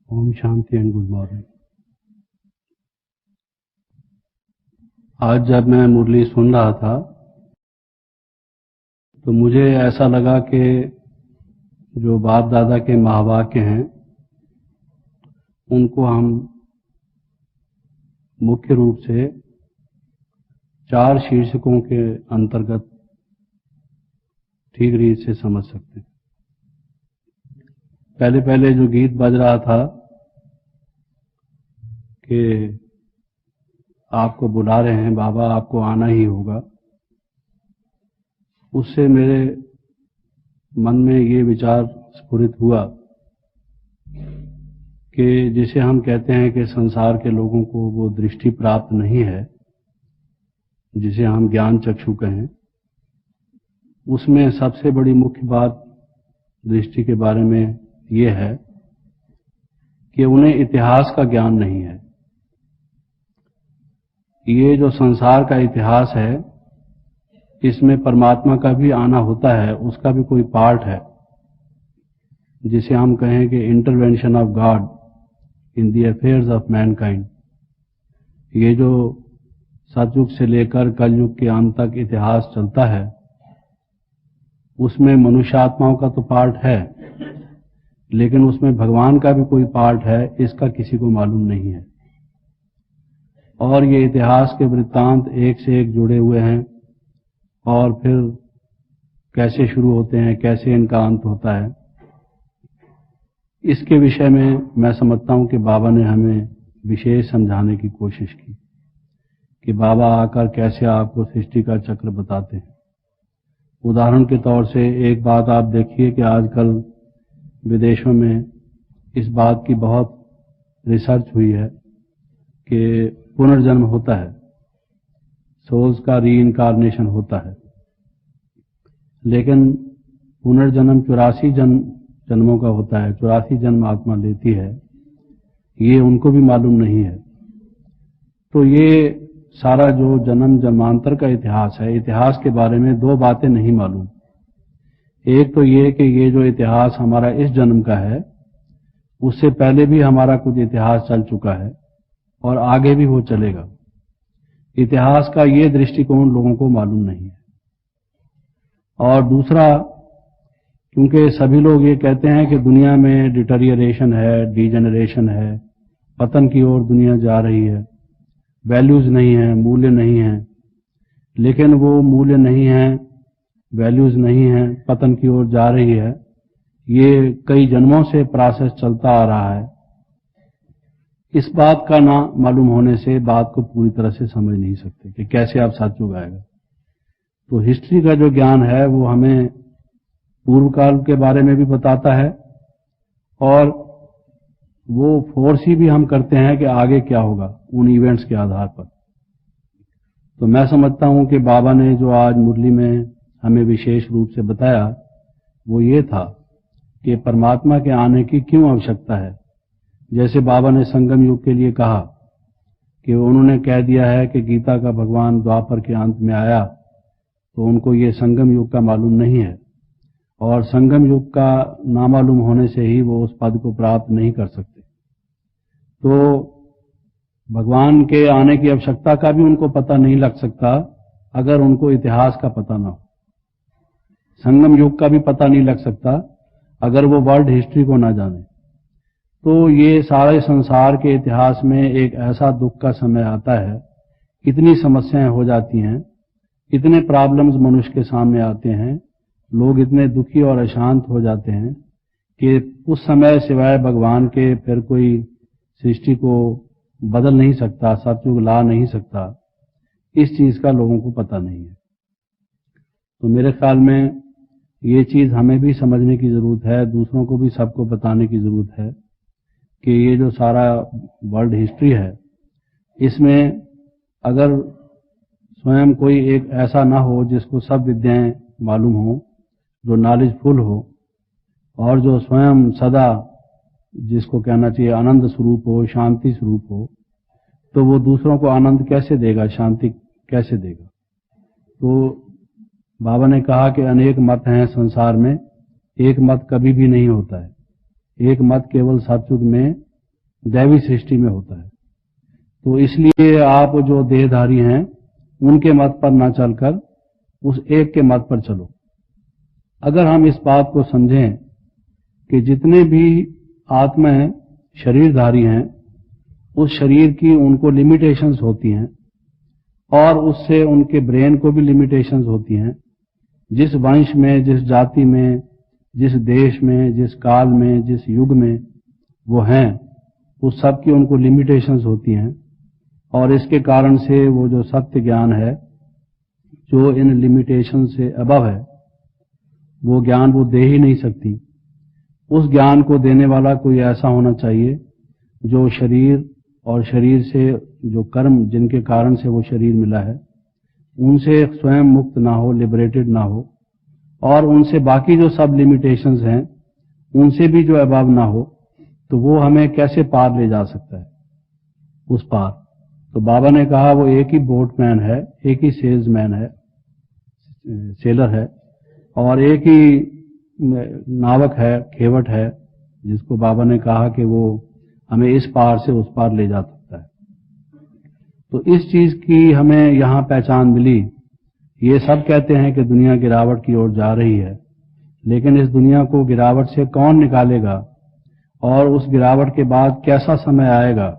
ओम शांति and good morning. आज जब मैं मुरली सुन रहा था तो मुझे ऐसा लगा कि जो बाप दादा के महावाक्य हैं उनको हम मुख्य रूप से 4 शीर्षकों के अंतर्गत ठीक रीत से समझ सकते हैं। पहले पहले जो गीत बज रहा था कि आपको बुला रहे हैं बाबा, आपको आना ही होगा, उससे मेरे मन में ये विचार स्फुरित हुआ कि जिसे हम कहते हैं कि संसार के लोगों को वो दृष्टि प्राप्त नहीं है जिसे हम ज्ञान चक्षु कहें, उसमें सबसे बड़ी मुख्य बात दृष्टि के बारे में ये है कि उन्हें इतिहास का ज्ञान नहीं है। ये जो संसार का इतिहास है इसमें परमात्मा का भी आना होता है, उसका भी कोई पार्ट है जिसे हम कहें कि intervention of God in the affairs of Mankind. ये जो सतयुग से लेकर कलयुग के अंत तक इतिहास चलता है उसमें मनुष्यात्माओं का तो पार्ट है, लेकिन उसमें भगवान का भी कोई पार्ट है, इसका किसी को मालूम नहीं है। और ये इतिहास के वृत्तांत एक से एक जुड़े हुए हैं और फिर कैसे शुरू होते हैं, कैसे इनका अंत होता है, इसके विषय में मैं समझता हूं कि बाबा ने हमें विशेष समझाने की कोशिश की कि बाबा आकर कैसे आपको सृष्टि का चक्र बताते हैं। उदाहरण के तौर से एक बात आप देखिए कि आजकल विदेशों में इस बात की बहुत रिसर्च हुई है कि पुनर्जन्म होता है, सोल्स का रीइंकार्नेशन होता है, लेकिन पुनर्जन्म 84 जन्मों का होता है, 84 जन्म आत्मा लेती है, ये उनको भी मालूम नहीं है। तो ये सारा जो जन्म जन्मांतर का इतिहास है, इतिहास के बारे में 2 बातें नहीं मालूम। एक तो ये कि ये जो इतिहास हमारा इस जन्म का है उससे पहले भी हमारा कुछ इतिहास चल चुका है और आगे भी वो चलेगा। इतिहास का ये दृष्टिकोण लोगों को मालूम नहीं है। और दूसरा, क्योंकि सभी लोग ये कहते हैं कि दुनिया में डिटेरियरेशन है, डीजेनरेशन है, पतन की ओर दुनिया जा रही है, वैल्यूज नहीं है, मूल्य नहीं है, लेकिन वो मूल्य नहीं है, वैल्यूज नहीं है, पतन की ओर जा रही है, ये कई जन्मों से प्रोसेस चलता आ रहा है। इस बात का ना मालूम होने से बात को पूरी तरह से समझ नहीं सकते कि कैसे आप सतयुग आएगा। तो हिस्ट्री का जो ज्ञान है वो हमें पूर्व काल के बारे में भी बताता है और वो फोर्सी भी हम करते हैं कि आगे क्या होगा उन इवेंट्स के आधार पर। तो मैं समझता हूं कि बाबा ने जो आज मुरली में हमें विशेष रूप से बताया वो ये था कि परमात्मा के आने की क्यों आवश्यकता है। जैसे बाबा ने संगम युग के लिए कहा कि उन्होंने कह दिया है कि गीता का भगवान द्वापर के अंत में आया, तो उनको ये संगम युग का मालूम नहीं है और संगम युग का ना मालूम होने से ही वो उस पद को प्राप्त नहीं कर सकते। तो भगवान के आने की आवश्यकता का भी उनको पता नहीं लग सकता अगर उनको इतिहास का पता ना हो। संगम युग का भी पता नहीं लग सकता अगर वो वर्ल्ड हिस्ट्री को ना जाने। तो ये सारे संसार के इतिहास में एक ऐसा दुख का समय आता है, इतनी समस्याएं हो जाती हैं, इतने प्रॉब्लम्स मनुष्य के सामने आते हैं, लोग इतने दुखी और अशांत हो जाते हैं कि उस समय सिवाय भगवान के फिर कोई सृष्टि को बदल नहीं सकता, सतयुग ला नहीं सकता। इस चीज का लोगों को पता नहीं है। तो मेरे ख्याल में ये चीज हमें भी समझने की जरूरत है, दूसरों को भी सबको बताने की जरूरत है कि ये जो सारा वर्ल्ड हिस्ट्री है इसमें अगर स्वयं कोई एक ऐसा ना हो जिसको सब विद्याएं मालूम हो, जो नॉलेजफुल हो और जो स्वयं सदा जिसको कहना चाहिए आनंद स्वरूप हो, शांति स्वरूप हो, तो वो दूसरों को आनंद कैसे देगा, शांति कैसे देगा। तो बाबा ने कहा कि अनेक मत हैं संसार में, एक मत कभी भी नहीं होता है। एक मत केवल सतयुग में दैवी सृष्टि में होता है। तो इसलिए आप जो देहधारी हैं उनके मत पर न चलकर उस एक के मत पर चलो। अगर हम इस बात को समझें कि जितने भी आत्मा शरीरधारी हैं उस शरीर की उनको लिमिटेशंस होती हैं और उससे उनके ब्रेन को भी लिमिटेशंस होती हैं। जिस वंश में, जिस जाति में, जिस देश में, जिस काल में, जिस युग में वो हैं, उस सब की उनको लिमिटेशंस होती हैं और इसके कारण से वो जो सत्य ज्ञान है जो इन लिमिटेशन से अबव है वो ज्ञान वो दे ही नहीं सकती। उस ज्ञान को देने वाला कोई ऐसा होना चाहिए जो शरीर और शरीर से जो कर्म जिनके कारण से वो शरीर मिला है उनसे स्वयं मुक्त ना हो, लिबरेटेड ना हो, और उनसे बाकी जो सब लिमिटेशंस हैं उनसे भी जो अबव ना हो, तो वो हमें कैसे पार ले जा सकता है उस पार। तो बाबा ने कहा वो एक ही बोटमैन है, एक ही सेल्समैन है, सेलर है, और एक ही नावक है, खेवट है, जिसको बाबा ने कहा कि वो हमें इस पार से उस पार ले जा सकता है। तो इस चीज की हमें यहां पहचान मिली। ये सब कहते हैं कि दुनिया गिरावट की ओर जा रही है, लेकिन इस दुनिया को गिरावट से कौन निकालेगा और उस गिरावट के बाद कैसा समय आएगा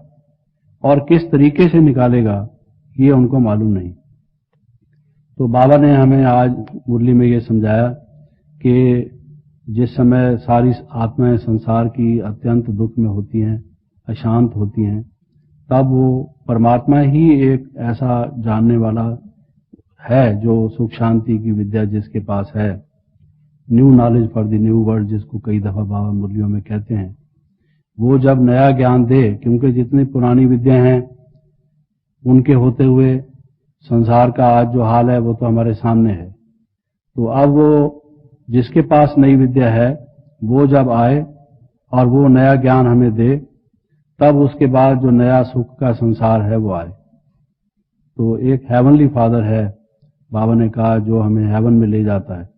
और किस तरीके से निकालेगा ये उनको मालूम नहीं। तो बाबा ने हमें आज मुरली में ये समझाया कि जिस समय सारी आत्माएं संसार की अत्यंत दुख में होती हैं, अशांत होती हैं, तब वो परमात्मा ही एक ऐसा जानने वाला है जो सुख शांति की विद्या जिसके पास है, new knowledge for the new world, जिसको कई दफा बाबा मुरलियों में कहते हैं, वो जब नया ज्ञान दे, क्योंकि जितनी पुरानी विद्या हैं उनके होते हुए संसार का आज जो हाल है वो तो हमारे सामने है। तो अब वो जिसके पास नई विद्या है वो जब आए और वो नया ज्ञान हमें दे, तब उसके बाद जो नया सुख का संसार है वो आए। तो एक हेवनली फादर है, बाबा ने कहा, जो हमें हेवन में ले जाता है।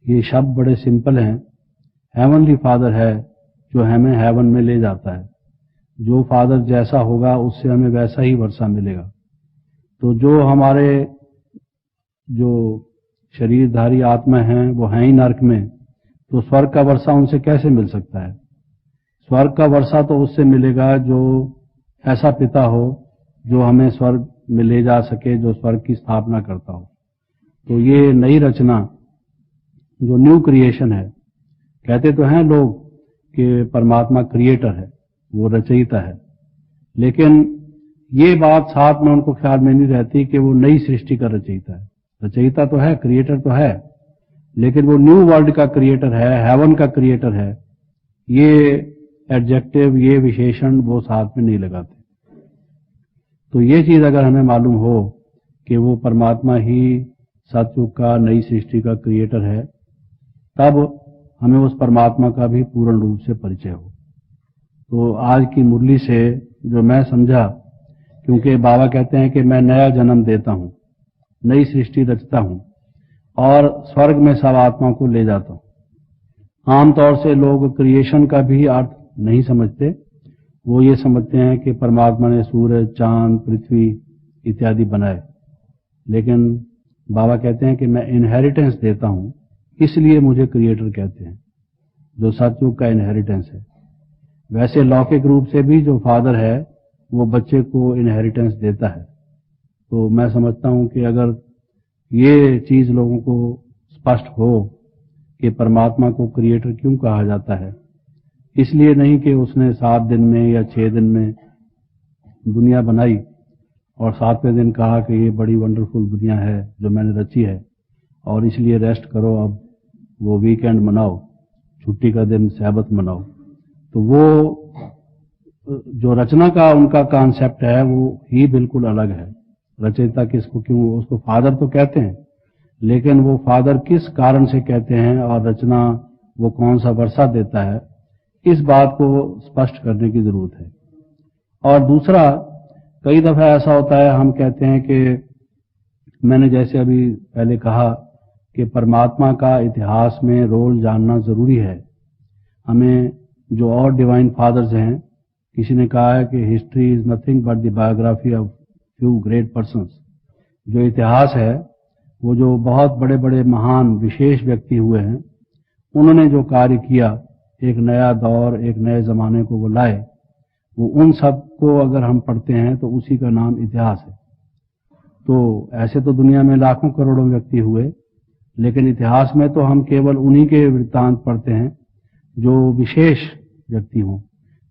ये शब्द बड़े सिंपल हैं। हेवनली फादर है जो हमें हेवन में ले जाता है। जो फादर जैसा होगा उससे हमें वैसा ही वर्षा मिलेगा। तो जो हमारे जो शरीरधारी आत्मा हैं वो हैं ही नरक में, तो स्वर्ग का वर्षा उनसे कैसे मिल सकता है? स्वर्ग का वर्षा तो उससे मिलेगा जो ऐसा पिता हो जो हमें स्वर्ग में ले जा सके, जो स्वर्ग की स्थापना करता हो। तो ये नई रचना जो न्यू क्रिएशन है, कहते तो हैं लोग कि परमात्मा क्रिएटर है, वो रचयिता है, लेकिन ये बात साथ में उनको ख्याल में नहीं रहती कि वो नई सृष्टि का रचयिता है। रचयिता तो है, क्रिएटर तो है, लेकिन वो न्यू वर्ल्ड का क्रिएटर है, हेवन का क्रिएटर है। ये एडजेक्टिव, ये विशेषण वो साथ में नहीं लगाते। तो ये चीज अगर हमें मालूम हो कि वो परमात्मा ही सतयुग का, नई सृष्टि का क्रिएटर है, तब हमें उस परमात्मा का भी पूर्ण रूप से परिचय हो। तो आज की मुरली से जो मैं समझा, क्योंकि बाबा कहते हैं कि मैं नया जन्म देता हूं, नई सृष्टि रचता हूं और स्वर्ग में सब आत्माओं को ले जाता हूं। आमतौर से लोग क्रिएशन का भी अर्थ नहीं समझते। वो ये समझते हैं कि परमात्मा ने सूरज, चांद, पृथ्वी इत्यादि बनाए, लेकिन बाबा कहते हैं कि मैं इनहेरिटेंस देता हूं, इसलिए मुझे क्रिएटर कहते हैं, जो सतयुग का इनहेरिटेंस है। वैसे लौकिक रूप से भी जो फादर है वो बच्चे को इनहेरिटेंस देता है। तो मैं समझता हूं कि अगर ये चीज लोगों को स्पष्ट हो कि परमात्मा को क्रिएटर क्यों कहा जाता है, इसलिए नहीं कि उसने 7 दिन में या 6 दिन में दुनिया बनाई और 7वें दिन कहा कि ये बड़ी वंडरफुल दुनिया है जो मैंने रची है और इसलिए रेस्ट करो, अब वो वीकेंड मनाओ, छुट्टी का दिन सैबत मनाओ। तो वो जो रचना का उनका कॉन्सेप्ट है वो ही बिल्कुल अलग है। रचयिता किसको क्यों, उसको फादर तो कहते हैं, लेकिन वो फादर किस कारण से कहते हैं और रचना वो कौन सा वर्षा देता है, इस बात को स्पष्ट करने की जरूरत है। और दूसरा, कई दफा ऐसा होता है, हम कहते हैं कि मैंने जैसे अभी पहले कहा कि परमात्मा का इतिहास में रोल जानना जरूरी है। हमें जो और डिवाइन फादर्स हैं किसी ने कहा है कि history is nothing but the biography of few great persons. जो इतिहास है वो जो बहुत बड़े बड़े महान विशेष व्यक्ति हुए हैं, उन्होंने जो कार्य किया, एक नया दौर, एक नए जमाने को वो लाए, वो उन सब को अगर हम पढ़ते हैं तो उसी का नाम इतिहास है। तो ऐसे तो दुनिया में लाखों करोड़ों व्यक्ति हुए, लेकिन इतिहास में तो हम केवल उन्हीं के वृत्तांत पढ़ते हैं जो विशेष व्यक्ति हों,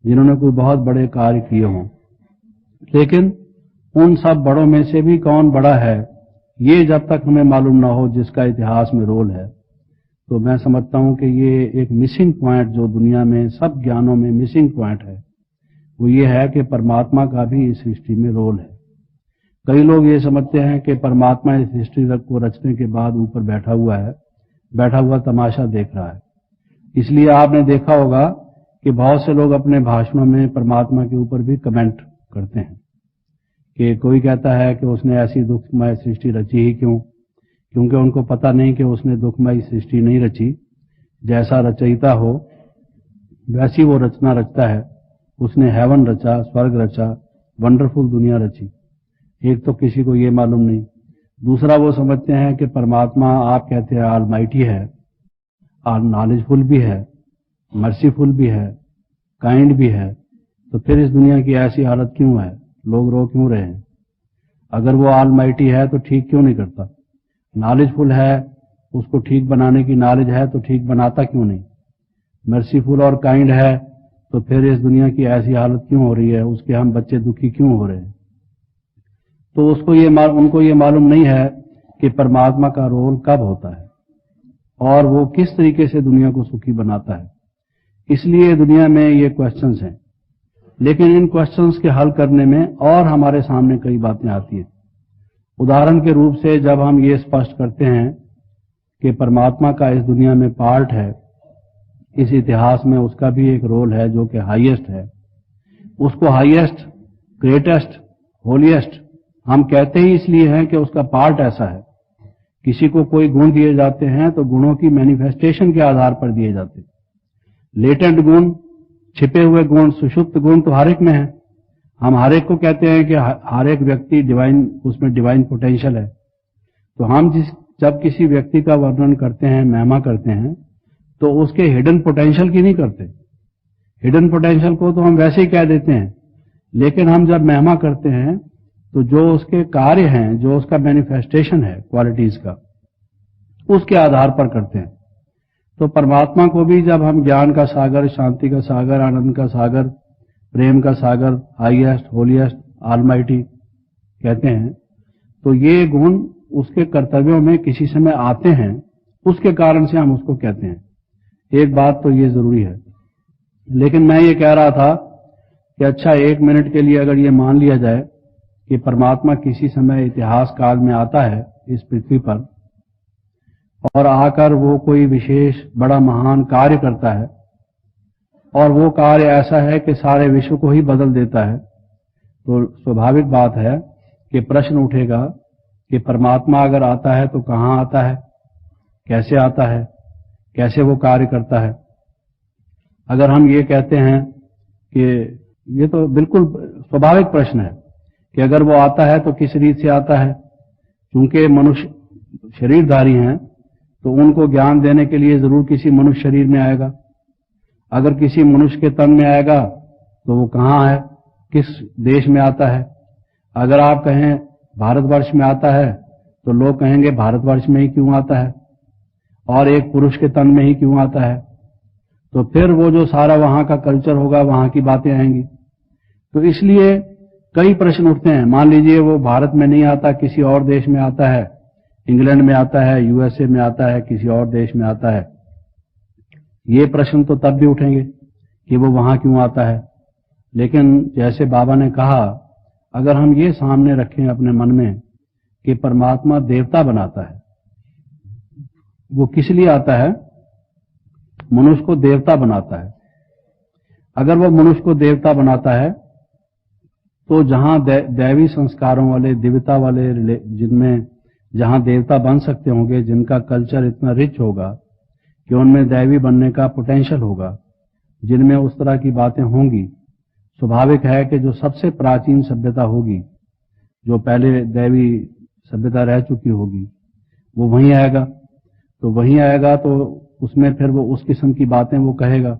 जिन्होंने कोई बहुत बड़े कार्य किए हों। लेकिन उन सब बड़ों में से भी कौन बड़ा है, ये जब तक हमें मालूम ना हो जिसका इतिहास में रोल है, तो मैं समझता हूं कि ये एक मिसिंग पॉइंट जो दुनिया में सब ज्ञानों में मिसिंग पॉइंट है, वो ये है कि परमात्मा का भी इस हिस्ट्री में रोल है। कई लोग ये समझते हैं कि परमात्मा इस हिस्ट्री को रचने के बाद ऊपर बैठा हुआ तमाशा देख रहा है। इसलिए आपने देखा होगा कि बहुत से लोग अपने भाषणों में परमात्मा के ऊपर भी कमेंट करते हैं कि कोई कहता है कि उसने ऐसी दुखमय सृष्टि रची ही क्यों, क्योंकि उनको पता नहीं कि उसने दुखमय सृष्टि नहीं रची। जैसा रचयिता हो वैसी वो रचना रचता है। उसने हेवन रचा, स्वर्ग रचा, वंडरफुल दुनिया रची। एक तो किसी को ये मालूम नहीं। दूसरा, वो समझते हैं कि परमात्मा, आप कहते हैं ऑलमाइटी है, नॉलेजफुल भी है, मर्सीफुल भी है, काइंड भी है, तो फिर इस दुनिया की ऐसी हालत क्यों है, लोग रो क्यों रहे हैं? अगर वो ऑलमाइटी है तो ठीक क्यों नहीं करता? नॉलेजफुल है, उसको ठीक बनाने की नॉलेज है, तो ठीक बनाता क्यों नहीं? मर्सीफुल और काइंड है, तो फिर इस दुनिया की ऐसी हालत क्यों हो रही है, उसके हम बच्चे दुखी क्यों हो रहे हैं? तो उनको ये मालूम नहीं है कि परमात्मा का रोल कब होता है और वो किस तरीके से दुनिया को सुखी बनाता है। इसलिए दुनिया में ये क्वेश्चंस हैं, लेकिन इन क्वेश्चंस के हल करने में और हमारे सामने कई बातें आती हैं। उदाहरण के रूप से जब हम ये स्पष्ट करते हैं कि परमात्मा का इस दुनिया में पार्ट है, इस इतिहास में उसका भी एक रोल है जो कि हाईएस्ट है, उसको हाईएस्ट, ग्रेटेस्ट, होलीएस्ट हम कहते ही इसलिए हैं कि उसका पार्ट ऐसा है। किसी को कोई गुण दिए जाते हैं तो गुणों की मैनिफेस्टेशन के आधार पर दिए जाते हैं। लेटेंट गुण, छिपे हुए गुण, सुषुप्त गुण तो हर एक में है। हम हर एक को कहते हैं कि हर एक व्यक्ति डिवाइन, उसमें डिवाइन पोटेंशियल है। तो हम जब किसी व्यक्ति का वर्णन करते हैं, महिमा करते हैं, तो उसके हिडन पोटेंशियल की नहीं करते। हिडन पोटेंशियल को तो हम वैसे ही कह देते हैं, लेकिन हम जब महिमा करते हैं तो जो उसके कार्य हैं, जो उसका मैनिफेस्टेशन है क्वालिटीज का, उसके आधार पर करते हैं। तो परमात्मा को भी जब हम ज्ञान का सागर, शांति का सागर, आनंद का सागर, प्रेम का सागर, हाईएस्ट, होलीएस्ट, ऑलमाइटी कहते हैं, तो ये गुण उसके कर्तव्यों में किसी समय आते हैं, उसके कारण से हम उसको कहते हैं। एक बात तो ये जरूरी है। लेकिन मैं ये कह रहा था कि अच्छा, 1 मिनट के लिए अगर ये मान लिया जाए कि परमात्मा किसी समय इतिहास काल में आता है इस पृथ्वी पर और आकर वो कोई विशेष बड़ा महान कार्य करता है, और वो कार्य ऐसा है कि सारे विश्व को ही बदल देता है, तो स्वाभाविक बात है कि प्रश्न उठेगा कि परमात्मा अगर आता है तो कहां आता है, कैसे आता है, कैसे वो कार्य करता है। अगर हम ये कहते हैं कि ये तो बिल्कुल स्वाभाविक प्रश्न है कि अगर वो आता है तो किस रीत से आता है, क्योंकि मनुष्य शरीरधारी हैं तो उनको ज्ञान देने के लिए जरूर किसी मनुष्य शरीर में आएगा। अगर किसी मनुष्य के तन में आएगा तो वो कहां है, किस देश में आता है। अगर आप कहें भारतवर्ष में आता है तो लोग कहेंगे भारतवर्ष में ही क्यों आता है, और एक पुरुष के तन में ही क्यों आता है। तो फिर वो जो सारा वहां का कल्चर होगा, वहां की बातें आएंगी। तो इसलिए कई प्रश्न उठते हैं। मान लीजिए वो भारत में नहीं आता, किसी और देश में आता है, इंग्लैंड में आता है, यूएसए में आता है, किसी और देश में आता है। ये प्रश्न तो तब भी उठेंगे कि वो वहां क्यों आता है। लेकिन जैसे बाबा ने कहा, अगर हम ये सामने रखें अपने मन में कि परमात्मा देवता बनाता है, वो किस लिए आता है? मनुष्य को देवता बनाता है। अगर वो मनुष्य को देवता बनाता है तो जहां दैवी संस्कारों वाले, दिव्यता वाले, जिनमें जहां देवता बन सकते होंगे, जिनका कल्चर इतना रिच होगा कि उनमें दैवी बनने का पोटेंशियल होगा, जिनमें उस तरह की बातें होंगी, स्वाभाविक है कि जो सबसे प्राचीन सभ्यता होगी, जो पहले दैवी सभ्यता रह चुकी होगी, वो वहीं आएगा। तो वहीं आएगा तो उसमें फिर वो उस किस्म की बातें वो कहेगा।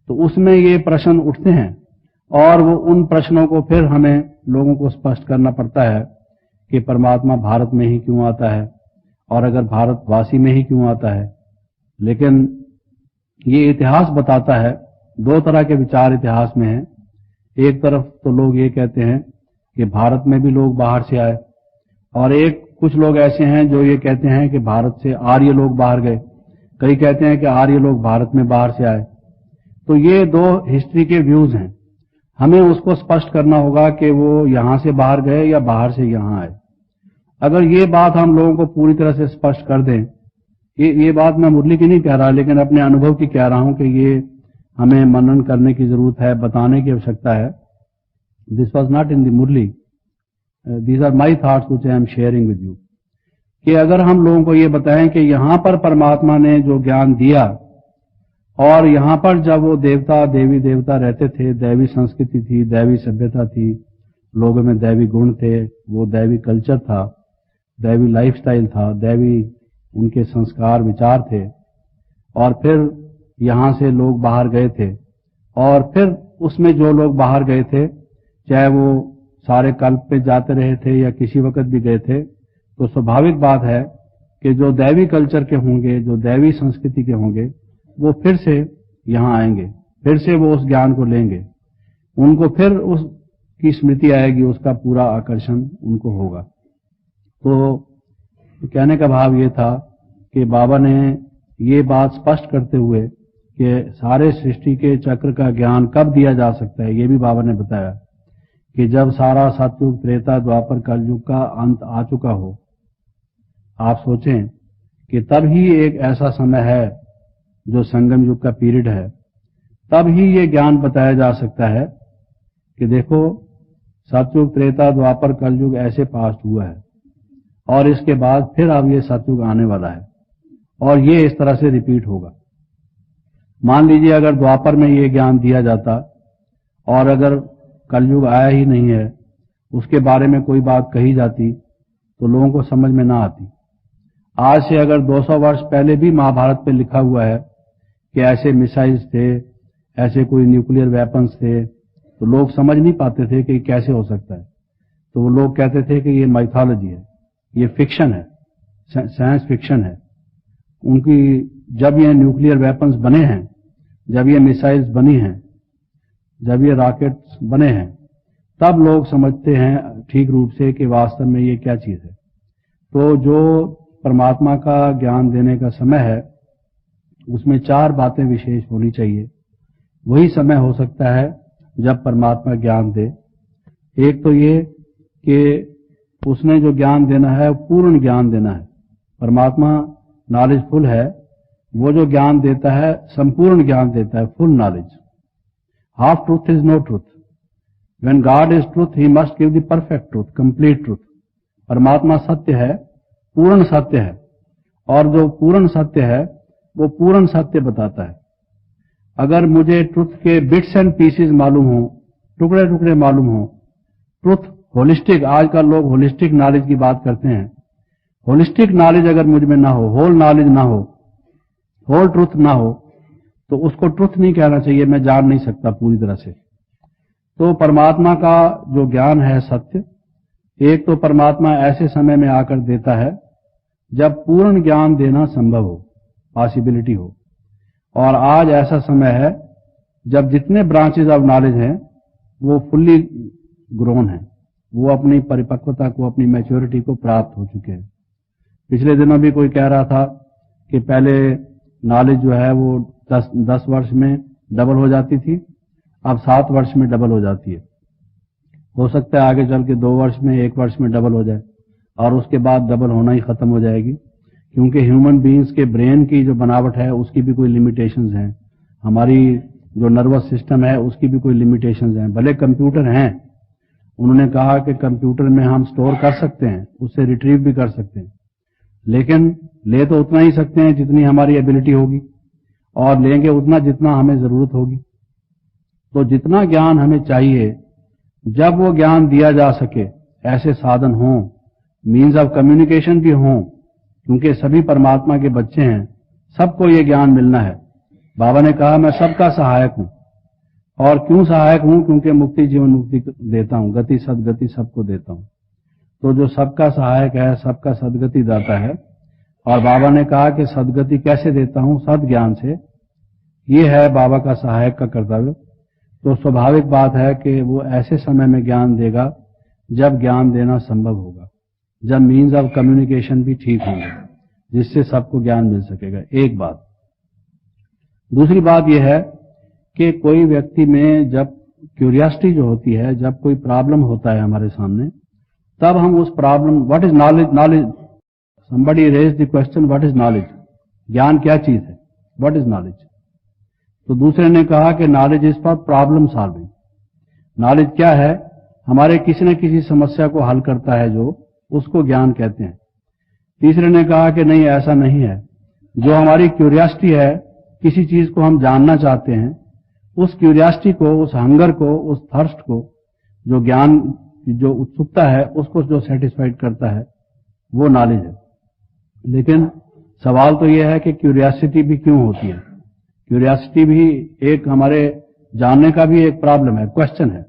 तो उसमें ये प्रश्न उठते हैं और वो उन प्रश्नों को फिर हमें लोगों को स्पष्ट करना पड़ता है कि परमात्मा भारत में ही क्यों आता है, और अगर भारतवासी में ही क्यों आता है। लेकिन ये इतिहास बताता है, दो तरह के विचार इतिहास में हैं। एक तरफ तो लोग ये कहते हैं कि भारत में भी लोग बाहर से आए, और कुछ लोग ऐसे हैं जो ये कहते हैं कि भारत से आर्य लोग बाहर गए। कई कहते हैं कि आर्य लोग भारत में बाहर से आए। तो ये दो हिस्ट्री के व्यूज हैं। हमें उसको स्पष्ट करना होगा कि वो यहां से बाहर गए या बाहर से यहां आए। अगर ये बात हम लोगों को पूरी तरह से स्पष्ट कर दें, ये बात मैं मुरली की नहीं कह रहा, लेकिन अपने अनुभव की कह रहा हूं कि ये हमें मनन करने की जरूरत है, बताने की आवश्यकता है। This was not in the Murli, these are my thoughts which I am sharing with you, कि अगर हम लोगों को ये बताएं कि यहां पर परमात्मा ने जो ज्ञान दिया, और यहां पर जब वो देवता देवी देवता रहते थे, दैवी संस्कृति थी, दैवी सभ्यता थी, लोगों में दैवी गुण थे, वो दैवी कल्चर था, दैवी लाइफस्टाइल था, दैवी उनके संस्कार विचार थे, और फिर यहां से लोग बाहर गए थे, और फिर उसमें जो लोग बाहर गए थे, चाहे वो सारे कल्प पे जाते रहे थे या किसी वक्त भी गए थे, तो स्वाभाविक बात है कि जो दैवी कल्चर के होंगे, जो दैवी संस्कृति के होंगे, वो फिर से यहां आएंगे, फिर से वो उस ज्ञान को लेंगे, उनको फिर उसकी स्मृति आएगी, उसका पूरा आकर्षण उनको होगा। तो कहने का भाव ये था कि बाबा ने ये बात स्पष्ट करते हुए कि सारे सृष्टि के चक्र का ज्ञान कब दिया जा सकता है, ये भी बाबा ने बताया कि जब सारा सतयुग त्रेता द्वापर कलयुग का अंत आ चुका हो। आप सोचें कि तब ही एक ऐसा समय है जो संगम युग का पीरियड है, तब ही ये ज्ञान बताया जा सकता है कि देखो सतयुग त्रेता द्वापर कलयुग ऐसे पास्ट हुआ है, और इसके बाद फिर अब ये सतयुग आने वाला है, और ये इस तरह से रिपीट होगा। मान लीजिए अगर द्वापर में ये ज्ञान दिया जाता और अगर कलयुग आया ही नहीं है, उसके बारे में कोई बात कही जाती तो लोगों को समझ में ना आती। आज से अगर 200 वर्ष पहले भी महाभारत पे लिखा हुआ है कि ऐसे मिसाइल्स थे, ऐसे कोई न्यूक्लियर वेपन्स थे, तो लोग समझ नहीं पाते थे कि कैसे हो सकता है। तो वो लोग कहते थे कि ये माइथोलॉजी है, ये फिक्शन है, साइंस फिक्शन है। उनकी जब ये न्यूक्लियर वेपन्स बने हैं, जब ये मिसाइल्स बनी हैं, जब ये रॉकेट्स बने हैं, तब लोग समझते हैं ठीक रूप से कि वास्तव में ये क्या चीज है। तो जो परमात्मा का ज्ञान देने का समय है, उसमें 4 बातें विशेष होनी चाहिए। वही समय हो सकता है जब परमात्मा ज्ञान दे। एक तो ये कि उसने जो ज्ञान देना है पूर्ण ज्ञान देना है। परमात्मा नॉलेजफुल है, वो जो ज्ञान देता है संपूर्ण ज्ञान देता है, full knowledge. Half truth is no truth. When God is truth he must give the perfect truth, complete truth. परमात्मा सत्य है, पूर्ण सत्य है, और जो पूर्ण सत्य है वो पूर्ण सत्य बताता है। अगर मुझे ट्रुथ के बिट्स एंड पीसेस मालूम हो, टुकड़े टुकड़े मालूम हो, ट्रुथ होलिस्टिक, आजकल लोग होलिस्टिक नॉलेज की बात करते हैं, होलिस्टिक नॉलेज अगर मुझ में ना हो, होल नॉलेज ना हो, होल ट्रुथ ना हो, तो उसको ट्रुथ नहीं कहना चाहिए, मैं जान नहीं सकता पूरी तरह से। तो परमात्मा का जो ज्ञान है सत्य, एक तो परमात्मा ऐसे समय में आकर देता है जब पूर्ण ज्ञान देना संभव हो, पॉसिबिलिटी हो। और आज ऐसा समय है जब जितने ब्रांचेज ऑफ नॉलेज हैं वो फुल्ली ग्रोन हैं, वो अपनी परिपक्वता को, अपनी मैच्योरिटी को प्राप्त हो चुके हैं। पिछले दिनों भी कोई कह रहा था कि पहले नॉलेज जो है वो 10 वर्ष में डबल हो जाती थी, अब 7 वर्ष में डबल हो जाती है। हो सकता है आगे चल के 2 वर्ष में, 1 वर्ष में डबल हो जाए, और उसके बाद डबल होना ही खत्म हो जाएगी, क्योंकि ह्यूमन बीइंग्स के ब्रेन की जो बनावट है उसकी भी कोई लिमिटेशंस हैं, हमारी जो नर्वस सिस्टम है उसकी भी कोई लिमिटेशंस हैं। भले कंप्यूटर हैं, उन्होंने कहा कि कंप्यूटर में हम स्टोर कर सकते हैं, उससे रिट्रीव भी कर सकते हैं, लेकिन ले तो उतना ही सकते हैं जितनी हमारी एबिलिटी होगी, और लेंगे उतना जितना हमें जरूरत होगी। तो जितना ज्ञान हमें चाहिए, जब वो ज्ञान दिया जा सके, ऐसे साधन हों, मीन्स ऑफ कम्युनिकेशन भी हों, क्योंकि सभी परमात्मा के बच्चे हैं, सबको ये ज्ञान मिलना है। बाबा ने कहा मैं सबका सहायक हूं। और क्यों सहायक हूं? क्योंकि मुक्ति जीवन मुक्ति देता हूं, गति सदगति सबको देता हूं। तो जो सबका सहायक है, सबका सदगति दाता है। और बाबा ने कहा कि सदगति कैसे देता हूं? सद ज्ञान से। ये है बाबा का सहायक का कर्तव्य। तो स्वाभाविक बात है कि वो ऐसे समय में ज्ञान देगा जब ज्ञान देना संभव होगा, जब मीन्स ऑफ कम्युनिकेशन भी ठीक होंगे, जिससे सबको ज्ञान मिल सकेगा। एक बात। दूसरी बात यह है कि कोई व्यक्ति में जब क्यूरियोसिटी जो होती है, जब कोई प्रॉब्लम होता है हमारे सामने, तब हम उस problem, what is knowledge, somebody raised the question what is knowledge, ज्ञान क्या चीज है, what is knowledge। तो दूसरे ने कहा कि knowledge is for problem solving। knowledge क्या है? हमारे किसी न किसी समस्या को हल करता है, जो उसको ज्ञान कहते हैं। तीसरे ने कहा कि नहीं, ऐसा नहीं है। जो हमारी क्यूरियोसिटी है, किसी चीज को हम जानना चाहते हैं, उस क्यूरियोसिटी को, उस हंगर को, उस थर्स्ट को, जो ज्ञान की जो उत्सुकता है, उसको जो सेटिस्फाइड करता है, वो नॉलेज है। लेकिन सवाल तो यह है कि क्यूरियोसिटी भी क्यों होती है? क्यूरियोसिटी भी एक हमारे जानने का भी एक प्रॉब्लम है, क्वेश्चन है।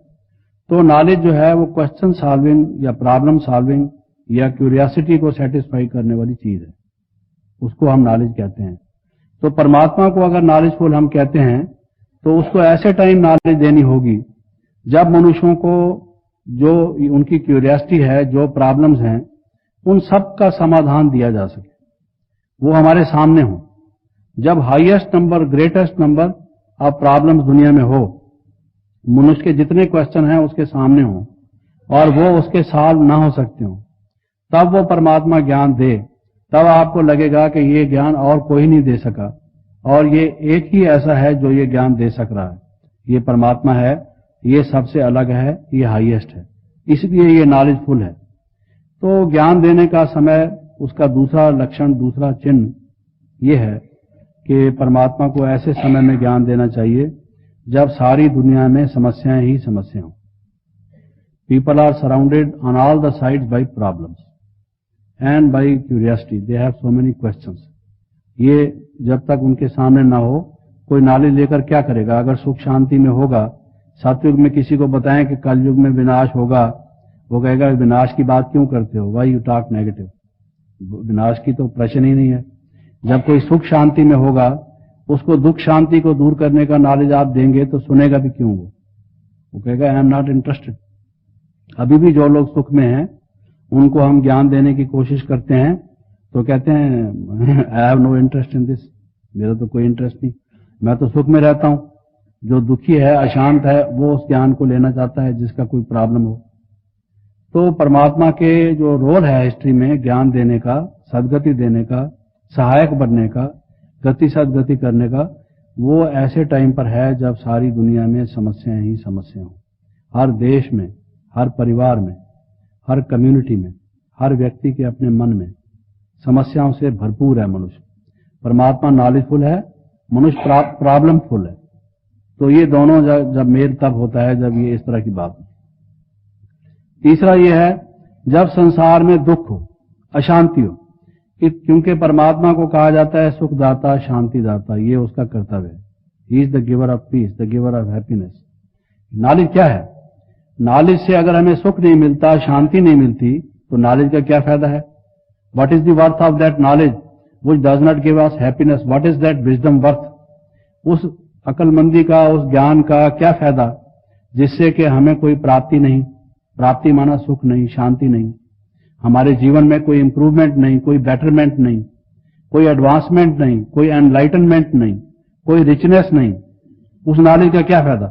तो नॉलेज जो है वो क्वेश्चन सॉल्विंग या प्रॉब्लम सॉल्विंग या क्यूरियोसिटी को सेटिस्फाई करने वाली चीज है, उसको हम नॉलेज कहते हैं। तो परमात्मा को अगर नॉलेजफुल हम कहते हैं, तो उसको ऐसे टाइम नॉलेज देनी होगी जब मनुष्यों को जो उनकी क्यूरियोसिटी है, जो प्रॉब्लम्स हैं, उन सब का समाधान दिया जा सके, वो हमारे सामने हो। जब highest number, greatest number of problems दुनिया में हो, मनुष्य के जितने क्वेश्चन हैं उसके सामने हो और वो उसके सॉल्व ना हो सकते हो, तब वो परमात्मा ज्ञान दे। तब आपको लगेगा कि ये ज्ञान और कोई नहीं दे सका, और ये एक ही ऐसा है जो ये ज्ञान दे सक रहा है। ये परमात्मा है, ये सबसे अलग है, ये हाईएस्ट है, इसलिए ये नॉलेजफुल है। तो ज्ञान देने का समय, उसका दूसरा लक्षण, दूसरा चिन्ह ये है कि परमात्मा को ऐसे समय में ज्ञान देना चाहिए जब सारी दुनिया में समस्याएं ही समस्याएं हों। People are surrounded on all the sides by problems and by curiosity, they have so many questions. ये जब तक उनके सामने ना हो, कोई नॉलेज लेकर क्या करेगा? अगर सुख शांति में होगा, सतयुग में किसी को बताएं कि कलयुग में विनाश होगा, वो कहेगा विनाश की बात क्यों करते हो, वाई यू टॉक नेगेटिव, विनाश की तो प्रश्न ही नहीं है। जब कोई सुख शांति में होगा, उसको दुख शांति को दूर करने का नॉलेज आप देंगे तो सुनेगा भी क्यों? वो कहेगा आई एम नॉट इंटरेस्टेड। अभी भी जो लोग सुख में हैं, उनको हम ज्ञान देने की कोशिश करते हैं तो कहते हैं I have no interest in this, मेरा तो कोई इंटरेस्ट नहीं, मैं तो सुख में रहता हूं। जो दुखी है, अशांत है, वो उस ज्ञान को लेना चाहता है जिसका कोई प्रॉब्लम हो। तो परमात्मा के जो रोल है हिस्ट्री में, ज्ञान देने का, सदगति देने का, सहायक बनने का, गति सदगति करने का, वो ऐसे टाइम पर है जब सारी दुनिया में समस्याएं ही समस्याएं हों। हर देश में, हर परिवार में, हर कम्युनिटी में, हर व्यक्ति के अपने मन में समस्याओं से भरपूर है मनुष्य। परमात्मा नॉलेजफुल है, मनुष्य प्रॉब्लमफुल है। तो ये दोनों जब मेल तब होता है जब ये इस तरह की बात हो। तीसरा ये है जब संसार में दुख हो, अशांति हो, क्योंकि परमात्मा को कहा जाता है सुखदाता, शांतिदाता, ये उसका कर्तव्य है। He is the giver of peace, the giver of happiness. Knowledge क्या है? नॉलेज से अगर हमें सुख नहीं मिलता, शांति नहीं मिलती, तो नॉलेज का क्या फायदा है? What is the worth of that knowledge which does not give us happiness? What is that wisdom worth? उस अकलमंदी का, उस ज्ञान का क्या फायदा जिससे कि हमें कोई प्राप्ति नहीं, प्राप्ति माना सुख नहीं, शांति नहीं, हमारे जीवन में कोई इंप्रूवमेंट नहीं, कोई बेटरमेंट नहीं, कोई एडवांसमेंट नहीं, कोई एनलाइटनमेंट नहीं, कोई रिचनेस नहीं, उस नॉलेज का क्या फायदा?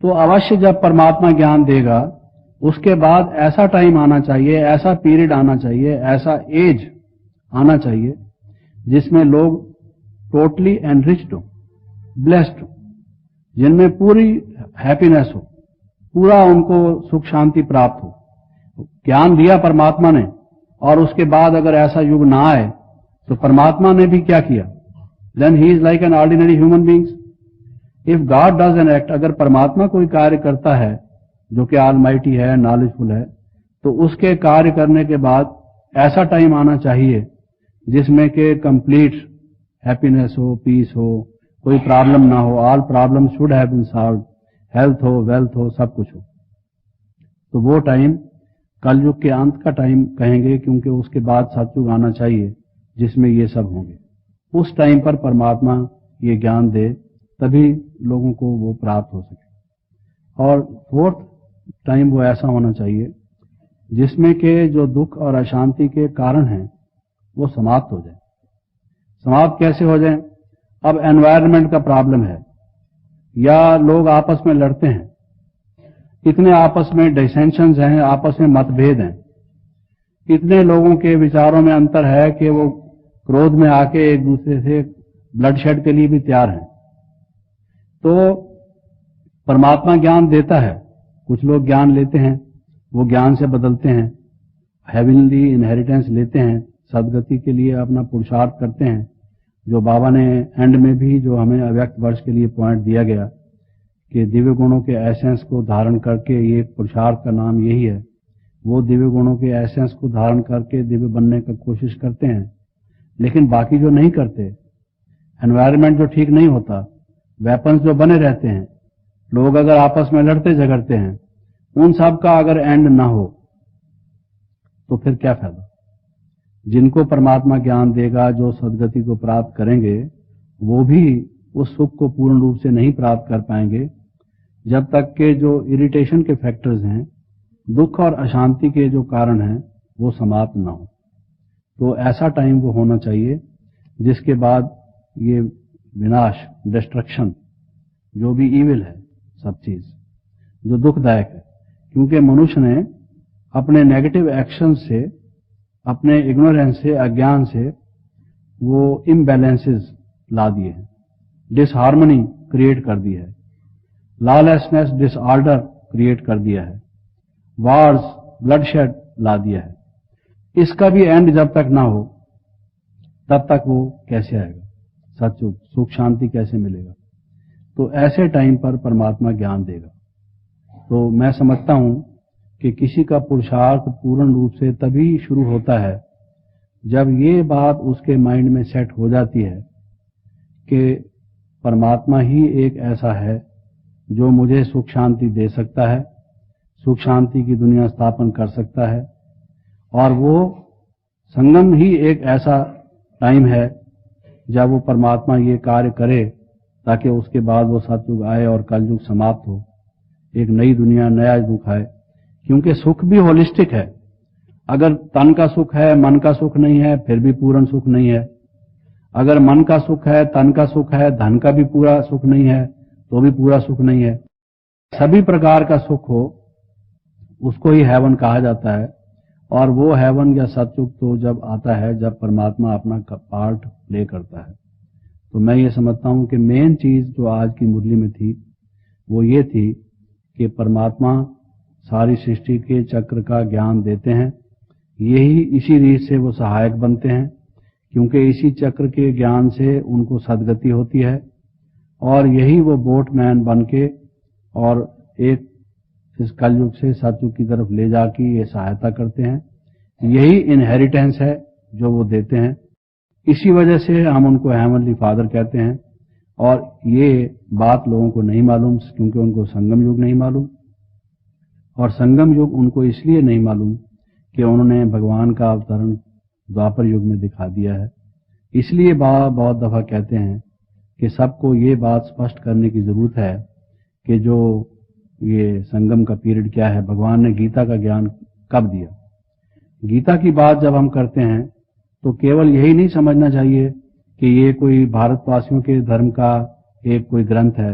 तो अवश्य जब परमात्मा ज्ञान देगा, उसके बाद ऐसा टाइम आना चाहिए, ऐसा पीरियड आना चाहिए, ऐसा एज आना चाहिए जिसमें लोग टोटली एनरिच्ड हो, ब्लेस्ड हो, जिनमें पूरी हैप्पीनेस हो, पूरा उनको सुख शांति प्राप्त हो। ज्ञान दिया परमात्मा ने, और उसके बाद अगर ऐसा युग ना आए तो परमात्मा ने भी क्या किया? Then he is like an ordinary human beings. If God does an act, अगर परमात्मा कोई कार्य करता है जो कि ऑलमाइटी है, नॉलेजफुल है, तो उसके कार्य करने के बाद ऐसा टाइम आना चाहिए जिसमें कि कंप्लीट हैप्पीनेस हो, पीस हो, कोई प्रॉब्लम ना हो, all problem should have been solved, health हो, वेल्थ हो, सब कुछ हो। तो वो टाइम कलयुग के अंत का टाइम कहेंगे, क्योंकि उसके बाद सतयुग आना चाहिए जिसमें ये सब होंगे। उस टाइम पर परमात्मा ये ज्ञान दे, तभी लोगों को वो प्राप्त हो सके। और फोर्थ टाइम वो ऐसा होना चाहिए जिसमें के जो दुख और अशांति के कारण हैं वो समाप्त हो जाए। समाप्त कैसे हो जाए? अब एनवायरनमेंट का प्रॉब्लम है या लोग आपस में लड़ते हैं, इतने आपस में डिसेंशंस हैं, आपस में मतभेद हैं, इतने लोगों के विचारों में अंतर है कि वो क्रोध में आके एक दूसरे से ब्लड शेड के लिए भी तैयार हैं। तो परमात्मा ज्ञान देता है, कुछ लोग ज्ञान लेते हैं, वो ज्ञान से बदलते हैं, हेवनली इनहेरिटेंस लेते हैं, सदगति के लिए अपना पुरुषार्थ करते हैं, जो बाबा ने एंड में भी जो हमें अव्यक्त वर्ष के लिए पॉइंट दिया गया कि दिव्य गुणों के एसेंस को धारण करके, ये पुरुषार्थ का नाम यही है, वो दिव्य गुणों के एसेंस को धारण करके दिव्य बनने की कोशिश करते हैं। लेकिन बाकी जो नहीं करते, एनवायरनमेंट जो ठीक नहीं होता, वेपन्स जो बने रहते हैं, लोग अगर आपस में लड़ते झगड़ते हैं, उन सब का अगर एंड ना हो तो फिर क्या फायदा? जिनको परमात्मा ज्ञान देगा, जो सदगति को प्राप्त करेंगे, वो भी उस सुख को पूर्ण रूप से नहीं प्राप्त कर पाएंगे जब तक के जो इरिटेशन के फैक्टर्स हैं, दुख और अशांति के जो कारण हैं, वो समाप्त ना हो। तो ऐसा टाइम वो होना चाहिए जिसके बाद ये विनाश, डिस्ट्रक्शन, जो भी ईविल है, सब चीज जो दुखदायक है, क्योंकि मनुष्य ने अपने नेगेटिव एक्शन से, अपने इग्नोरेंस से, अज्ञान से वो इम्बैलेंसेस ला दिए हैं, डिसहार्मनी क्रिएट कर दी है, लॉलेसनेस, डिसऑर्डर क्रिएट कर दिया है, वार्स, ब्लडशेड ला दिया है। इसका भी एंड जब तक ना हो तब तक वो कैसे आएगा? सत्युग, सुख शांति कैसे मिलेगा? तो ऐसे टाइम पर परमात्मा ज्ञान देगा। तो मैं समझता हूं कि किसी का पुरुषार्थ पूर्ण रूप से तभी शुरू होता है जब ये बात उसके माइंड में सेट हो जाती है कि परमात्मा ही एक ऐसा है जो मुझे सुख शांति दे सकता है, सुख शांति की दुनिया स्थापन कर सकता है, और वो संगम ही एक ऐसा टाइम है जब वो परमात्मा ये कार्य करे ताकि उसके बाद वो सतयुग आए और कलयुग समाप्त हो, एक नई दुनिया, नया युग आए। क्योंकि सुख भी होलिस्टिक है। अगर तन का सुख है, मन का सुख नहीं है, फिर भी पूर्ण सुख नहीं है। अगर मन का सुख है, तन का सुख है, धन का भी पूरा सुख नहीं है, तो भी पूरा सुख नहीं है। सभी प्रकार का सुख हो, उसको ही हेवन कहा जाता है। और वो हेवन या सतयुग तो जब आता है जब परमात्मा अपना पार्ट प्ले करता है। तो मैं ये समझता हूं कि मेन चीज जो आज की मुरली में थी वो ये थी कि परमात्मा सारी सृष्टि के चक्र का ज्ञान देते हैं, यही इसी रीत से वो सहायक बनते हैं, क्योंकि इसी चक्र के ज्ञान से उनको सदगति होती है, और यही वो बोटमैन बन के और एक इस कलयुग से सतयुग की तरफ ले जाके ये सहायता करते हैं। यही इनहेरिटेंस है जो वो देते हैं। इसी वजह से हम उनको हेवनली फादर कहते हैं। और ये बात लोगों को नहीं मालूम, क्योंकि उनको संगम युग नहीं मालूम, और संगम युग उनको इसलिए नहीं मालूम कि उन्होंने भगवान का अवतरण द्वापर युग में दिखा दिया है। इसलिए बाबा बहुत दफा कहते हैं कि सबको ये बात स्पष्ट करने की जरूरत है कि जो ये संगम का पीरियड क्या है, भगवान ने गीता का ज्ञान कब दिया। गीता की बात जब हम करते हैं तो केवल यही नहीं समझना चाहिए कि ये कोई भारतवासियों के धर्म का एक कोई ग्रंथ है,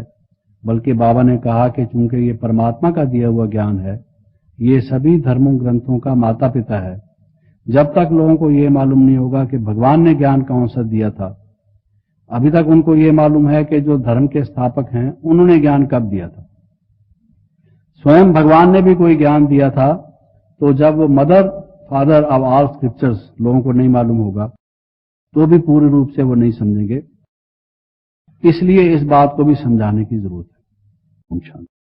बल्कि बाबा ने कहा कि चूंकि ये परमात्मा का दिया हुआ ज्ञान है, ये सभी धर्मों ग्रंथों का माता पिता है। जब तक लोगों को ये मालूम नहीं होगा कि भगवान ने ज्ञान कौन सा दिया था, अभी तक उनको ये मालूम है कि जो धर्म के स्थापक हैं उन्होंने ज्ञान कब दिया था। स्वयं भगवान ने भी कोई ज्ञान दिया था, तो जब वो mother father of all scriptures लोगों को नहीं मालूम होगा तो भी पूर्ण रूप से वो नहीं समझेंगे। इसलिए इस बात को भी समझाने की जरूरत है। ओम शांति।